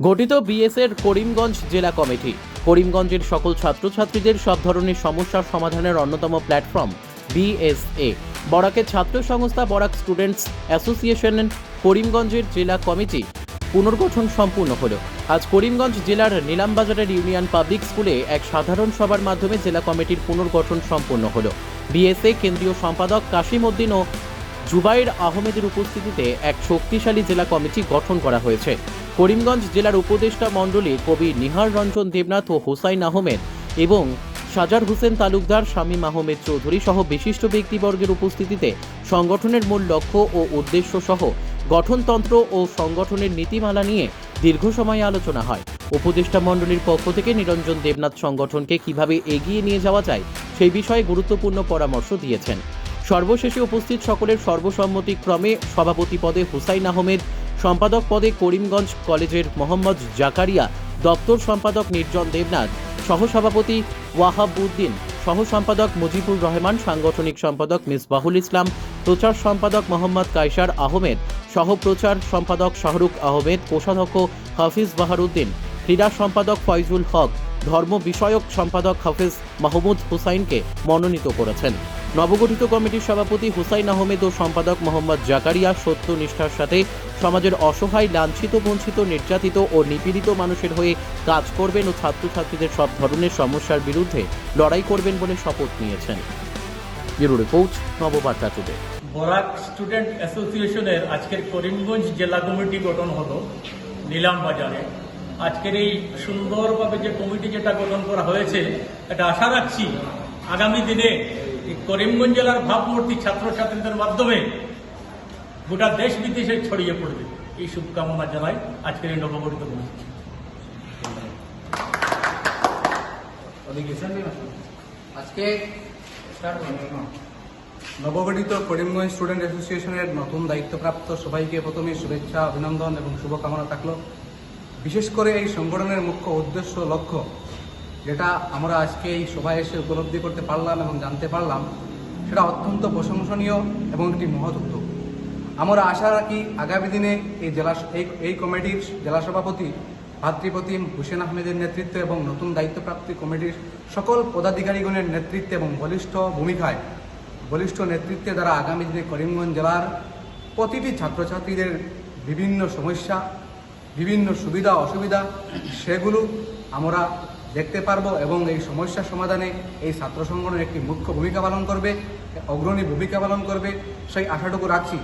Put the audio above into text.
গঠিত বিএসএর করিমগঞ্জ জেলা কমিটি করিমগঞ্জের সকল ছাত্রছাত্রীদের সব ধরনের সমস্যার সমাধানের অন্যতম প্ল্যাটফর্ম বিএসএ। বরাকের ছাত্র সংস্থা বরাক স্টুডেন্টস অ্যাসোসিয়েশন করিমগঞ্জের জেলা কমিটি পুনর্গঠন সম্পূর্ণ হল। আজ করিমগঞ্জ জেলার নিলামবাজারের ইউনিয়ন পাবলিক স্কুলে এক সাধারণ সভার মাধ্যমে জেলা কমিটির পুনর্গঠন সম্পূর্ণ হল। বিএসএ কেন্দ্রীয় সম্পাদক কাশিম উদ্দিন ও জুবাইর আহমেদের উপস্থিতিতে এক শক্তিশালী জেলা কমিটি গঠন করা হয়েছে। করিমগঞ্জ জেলার উপদেষ্টা মণ্ডলী কবি নিহার রঞ্জন দেবনাথ ও হুসাইন আহমেদ এবং সাজার হোসেন তালুকদার, শামীম আহমেদ চৌধুরী সহ বিশিষ্ট ব্যক্তিবর্গের উপস্থিতিতে সংগঠনের মূল লক্ষ্য ও উদ্দেশ্য সহ গঠনতন্ত্র ও সংগঠনের নীতিমালা নিয়ে দীর্ঘ সময় আলোচনা হয়। উপদেষ্টা মণ্ডলীর পক্ষ থেকে নিরঞ্জন দেবনাথ সংগঠনকে কিভাবে এগিয়ে নিয়ে যাওয়া যায় সেই বিষয়ে গুরুত্বপূর্ণ পরামর্শ দিয়েছেন। সর্বশেষে উপস্থিত সকলের সর্বসম্মতিক্রমে সভাপতি পদে হুসাইন আহমেদ, সম্পাদক পদে করিমগঞ্জ কলেজের মোহাম্মদ জাকারিয়া, দপ্তর সম্পাদক নির্জন দেবনাথ, সহসভাপতি ওয়াহাব উদ্দিন, সহ সম্পাদক মুজিবুর রহমান, সাংগঠনিক সম্পাদক মিসবাহুল ইসলাম, প্রচার সম্পাদক মোহাম্মদ কায়সার আহমেদ, সহ প্রচার সম্পাদক শাহরুখ আহমেদ, কোষাধ্যক্ষ হাফিজ বাহারউদ্দিন, ক্রীড়া সম্পাদক ফয়জুল হক, ধর্ম বিষয়ক সম্পাদক হাফিজ মাহমুদ হুসাইনকে মনোনীত করেছেন। নবগঠিত কমিটির সভাপতি হুসাইন আহমেদ ও সম্পাদক মোহাম্মদ জাকারিয়া সত্যনিষ্ঠার সাথে সমাজের অসহায়, লাঞ্ছিত, বঞ্চিত, নির্যাতিত ও নিপীড়িত মানুষের হয়ে কাজ করবেন ও ছাত্রছাত্রীদের সব ধরনের সমস্যার বিরুদ্ধে লড়াই করবেন বলে শপথ নিয়েছেন। Bureau report, Nababarta today. Barak student অ্যাসোসিয়েশনের আজকের করিমগঞ্জ জেলা কমিটি গঠন হলো নিলামবাজারে। আজকের এই সুন্দরভাবে যে কমিটি যেটা গঠন করা হয়েছে, এটা আশা রাখছি আগামী দিনে এই করিমগঞ্জ জেলার ভাবমূর্তি ছাত্রছাত্রীদের মাধ্যমে গোটা দেশ বিদেশে ছড়িয়ে পড়বে, এই শুভকামনা জানাই আজকের এই নবগঠিত কমিটি। আজকে নবগঠিত করিমগঞ্জ স্টুডেন্ট অ্যাসোসিয়েশনের নতুন দায়িত্বপ্রাপ্ত সবাইকে প্রথমে শুভেচ্ছা, অভিনন্দন এবং শুভকামনা থাকলো। বিশেষ করে এই সংগঠনের মুখ্য উদ্দেশ্য, লক্ষ্য যেটা আমরা আজকে এই সভায় এসে উপলব্ধি করতে পারলাম এবং জানতে পারলাম, সেটা অত্যন্ত প্রশংসনীয় এবং একটি মহৎ উদ্যোগ। আমরা আশা রাখি আগামী দিনে এই কমিটির জেলা সভাপতি ভাতৃপ্রতিম হুসেন আহমেদের নেতৃত্বে এবং নতুন দায়িত্বপ্রাপ্ত কমিটির সকল পদাধিকারীগণের নেতৃত্বে এবং বলিষ্ঠ নেতৃত্বে দ্বারা আগামী দিনে করিমগঞ্জ জেলার প্রতিটি ছাত্রছাত্রীদের বিভিন্ন সমস্যা, বিভিন্ন সুবিধা অসুবিধা, সেগুলো আমরা দেখতে পারবো এবং এই সমস্যা সমাধানে এই ছাত্র সংগঠন একটি মুখ্য ভূমিকা পালন করবে, অগ্রণী ভূমিকা পালন করবে, সেই আশাটুকু রাখছি।